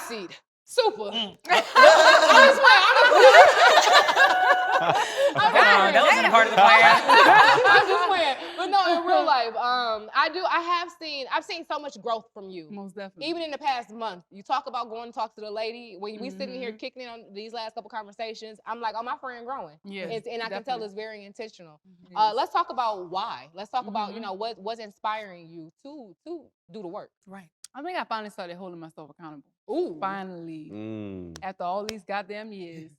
seat. Supa. That wasn't a part of the plan. I'm just playing. But no, in real life, I've seen so much growth from you. Most definitely. Even in the past month, you talk about going to talk to the lady. When we sitting here kicking in on these last couple conversations, I'm like, oh, my friend growing. Yeah, and I can tell it's very intentional. Yes. Let's talk about why. Let's talk about, what's inspiring you to do the work. Right. I think I finally started holding myself accountable. Ooh. Finally. After all these goddamn years,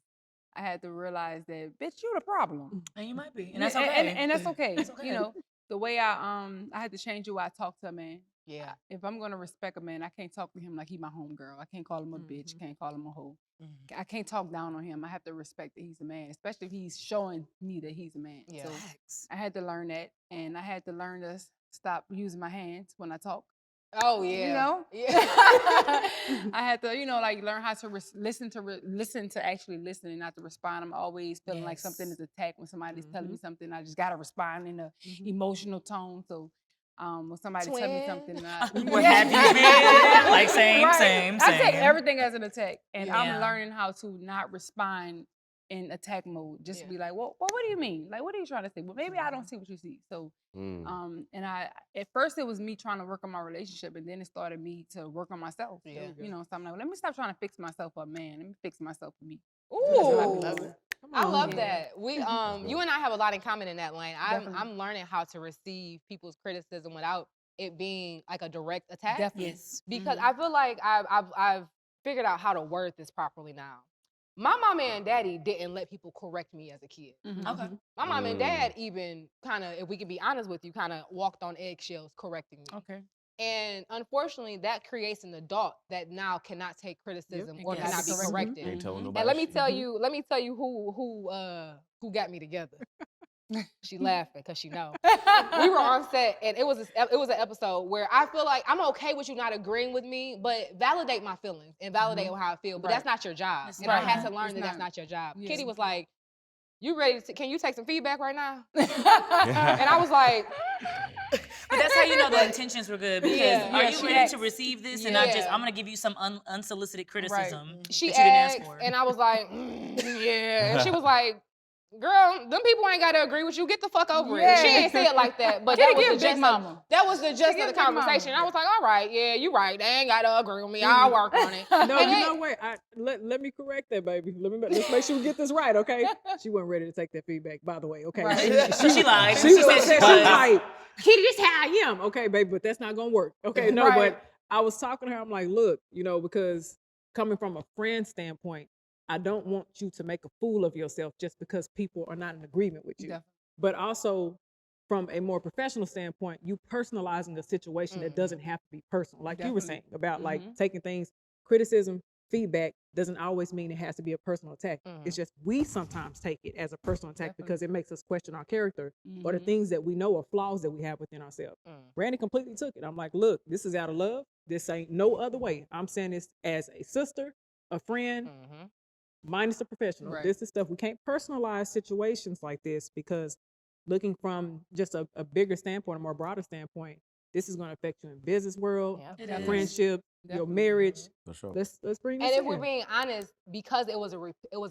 I had to realize that, bitch, you the problem. And you might be. And that's okay. And that's okay. That's okay. You know, the way I had to change the way I talk to a man. Yeah. If I'm gonna respect a man, I can't talk to him like he my homegirl. I can't call him a bitch. Can't call him a hoe. I can't talk down on him. I have to respect that he's a man, especially if he's showing me that he's a man. Yeah. So I had to learn that, and I had to learn to stop using my hands when I talk. Oh yeah. You know? Yeah. I had to, like learn how to listen to actually listen and not to respond. I'm always feeling like something is attacked when somebody's telling me something. I just gotta respond in a emotional tone. So when somebody tells me something, what have you been? Like same. I take everything as an attack, and I'm learning how to not respond in attack mode. Just to be like, well, what do you mean? Like, what are you trying to say? Well, maybe I don't see what you see. So, and at first it was me trying to work on my relationship, and then it started me to work on myself. Yeah. So, so I'm like, well, let me stop trying to fix myself for a man. Let me fix myself for me. Ooh. I love that. We you and I have a lot in common in that lane. I'm learning how to receive people's criticism without it being like a direct attack. Definitely. Yes. Because I feel like I've figured out how to word this properly now. My mama and daddy didn't let people correct me as a kid. Okay. My mom and dad even kind of, if we can be honest with you, kind of walked on eggshells correcting me. Okay. And unfortunately, that creates an adult that now cannot take criticism or cannot be corrected. Ain't telling nobody. And let me tell you who got me together. She laughing because she know. We were on set, and it was an episode where I feel like I'm okay with you not agreeing with me, but validate my feelings and validate how I feel. But that's not your job, and I had to learn that's not your job. Yes. Kitty was like, "You ready? Can you take some feedback right now?" And I was like. But that's how you know the intentions were good, because are you ready to receive this and not just, I'm going to give you some unsolicited criticism She that you didn't ask asked, for. and I was like, yeah. And she was like, girl, them people ain't got to agree with you. Get the fuck over it. She ain't say it like that, but that was the gist of the conversation. I was like, all right, yeah, you right. They ain't got to agree with me. I'll work on it. No, you know what? Let me correct that, baby. Let's make sure we get this right, okay? She wasn't ready to take that feedback, by the way, okay? Right. She lied. She said she was like, Kitty, this how I am. Okay, baby, but that's not gonna work. Okay, no, but I was talking to her. I'm like, look, because coming from a friend standpoint, I don't want you to make a fool of yourself just because people are not in agreement with you. Definitely. But also, from a more professional standpoint, you personalizing the situation that doesn't have to be personal. Like you were saying about like taking things, criticism, feedback doesn't always mean it has to be a personal attack. It's just we sometimes take it as a personal attack because it makes us question our character or the things that we know are flaws that we have within ourselves. Randy completely took it. I'm like, look, this is out of love. This ain't no other way. I'm saying this as a sister, a friend, minus a professional. Right. This is stuff we can't personalize situations like this, because looking from just a bigger standpoint, a more broader standpoint, this is going to affect you in business world, friendship, your marriage. For sure. Let's bring this And if in. we're being honest, because it was a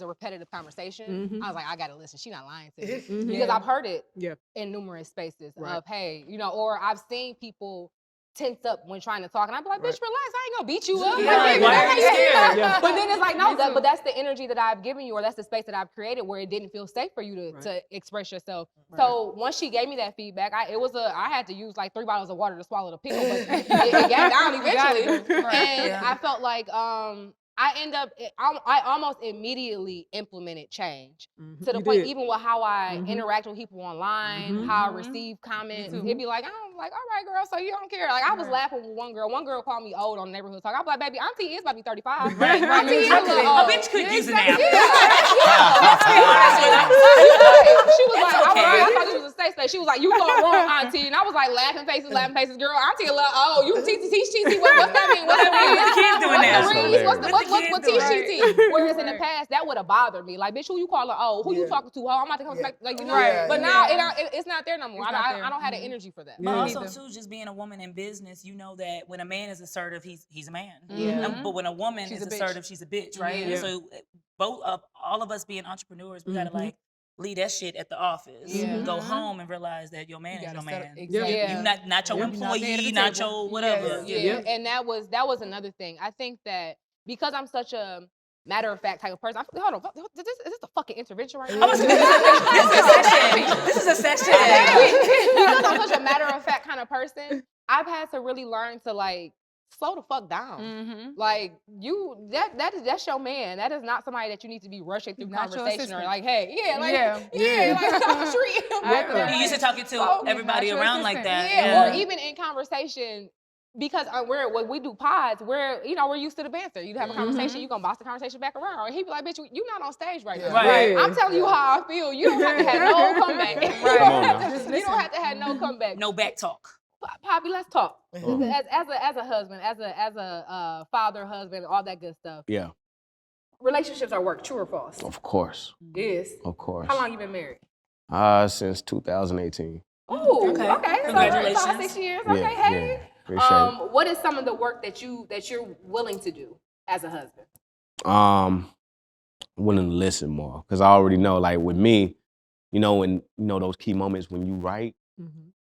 repetitive conversation, I was like, I gotta listen. She's not lying to me because I've heard it in numerous spaces of, hey, or I've seen people tense up when trying to talk, and I'd be like, bitch, relax, I ain't gonna beat you up. Why are you scared? But then it's like, no, but that's the energy that I've given you, or that's the space that I've created where it didn't feel safe for you to express yourself. So once she gave me that feedback, I had to use like 3 bottles of water to swallow the pill, but it got down eventually. And I felt like I almost immediately implemented change to the point, even with how I interact with people online, how I receive comments. It'd be like, I'm like, all right, girl, so you don't care. Like, I was laughing with one girl. One girl called me old on Neighborhood Talk. I was like, baby, auntie is about to be 35. Right. Auntie is a little A old. bitch could use a nap. She was like, all right, I thought this was a face. She was like, you thought wrong, auntie. And I was like, laughing faces. Girl, auntie, oh, you teach. What's that mean? What's that mean? The kids doing that. What teach? Whereas in the past, that would have bothered me. Like, bitch, who you calling? Oh, who you talking to? Oh, I'm about to come back. Like, you know. Right. But now it's not there no more. I don't have the energy for that. But also too, just being a woman in business, you know that when a man is assertive, he's a man. But when a woman is assertive, she's a bitch, right? And so all of us being entrepreneurs, we gotta like leave that shit at the office. Go home and realize that your man is your man. Exactly. You not your employee, not your whatever. And that was another thing. I think that because I'm such a matter of fact type of person. Hold on, is this a fucking intervention right now? This is a session. Because I'm such a matter of fact kind of person, I've had to really learn to like slow the fuck down. Like that's your man. That is not somebody that you need to be rushing through conversation or like, hey, like treat him. You used to talking to everybody around like that. Or even in conversation. Because when we do pods, we're used to the banter. You have a conversation, you gonna boss the conversation back around. Or he'd be like, bitch, you not on stage right now. Right. I'm telling you how I feel. You don't have to have no comeback. You don't have to have no comeback. No back talk. Papi, let's talk. As a husband, as a father, husband, all that good stuff. Yeah. Relationships are work, true or false? Of course. Yes. Of course. How long you been married? Since 2018. Oh, okay. Congratulations. So 5-6 years. Yeah, Okay, hey. Yeah. What is some of the work that you're willing to do as a husband? Willing to listen more, because I already know, like with me, when those key moments when you write,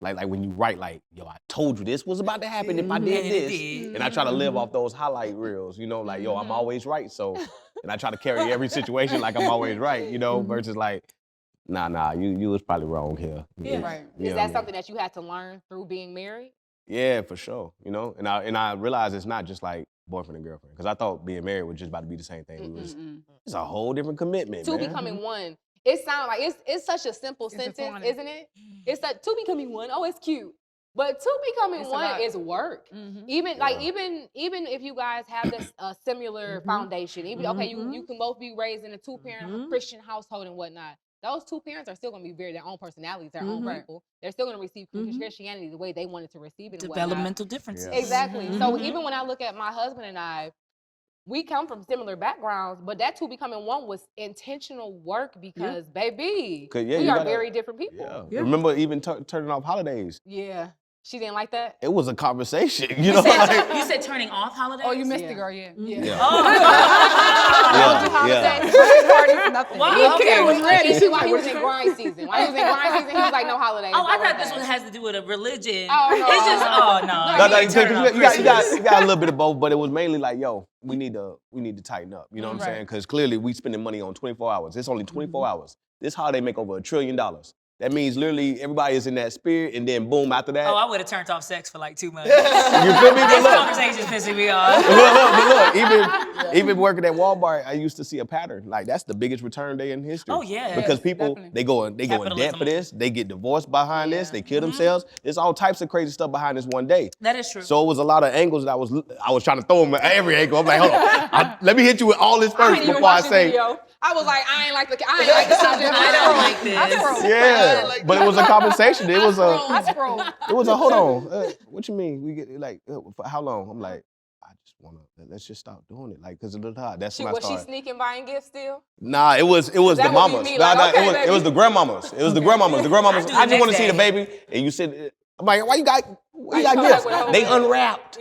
like when you write, like, yo, I told you this was about to happen if I did this, and I try to live off those highlight reels, like, yo, I'm always right, so, and I try to carry every situation like I'm always right, versus like, nah, you was probably wrong here. Yeah, right. Is that something that you had to learn through being married? Yeah, for sure. And I realized it's not just like boyfriend and girlfriend, because I thought being married was just about to be the same thing. It's a whole different commitment. Two becoming one. It sounds like it's such a simple sentence, isn't it? It's like two becoming one. Oh, it's cute. But two becoming one is work. Even if you guys have this similar foundation, you can both be raised in a two-parent Christian household and whatnot. Those two parents are still going to be their own personalities, their own people. They're still going to receive Christianity the way they wanted to receive it. Developmental differences. Yeah. Exactly. So even when I look at my husband and I, we come from similar backgrounds, but that two becoming one was intentional work because, baby, we are very different people. Yeah. Remember even turning off holidays? Yeah. She didn't like that? It was a conversation, you said turning off holidays? Oh, you missed it, girl, yeah. Oh. Nothing. Wow, he was ready. While he was in grind season. He was like, no holidays. Oh, I thought this one has to do with a religion. Oh, no. It's just, you got a little bit of both, but it was mainly like, yo, we need to tighten up. You know what I'm saying? Because clearly we spending money on 24 hours. It's only 24 hours. This holiday make over $1 trillion. That means literally everybody is in that spirit, and then boom, after that. Oh, I would have turned off sex for like 2 months. You feel me? This conversation's pissing me off. Look, even working at Walmart, I used to see a pattern. Like, that's the biggest return day in history. Oh, yeah. Because people, they go in debt for this, they get divorced behind this, they kill themselves. There's all types of crazy stuff behind this one day. That is true. So it was a lot of angles that I was trying to throw them at every angle. I'm like, hold on, let me hit you with all this first before I say. Video. I was like, I ain't like the subject. I don't like this. Yeah, but it was a conversation. It was a hold on. What you mean? We get like for how long? I'm like, I just wanna let's just stop doing it. Like, cause of the time. That's when I started. Was she sneaking buying gifts still? Nah, it was the mamas. It was the grandmamas. It was the grandmamas. The grandmamas. I just want to see the baby. And you said, I'm like, why you got gifts? They unwrapped.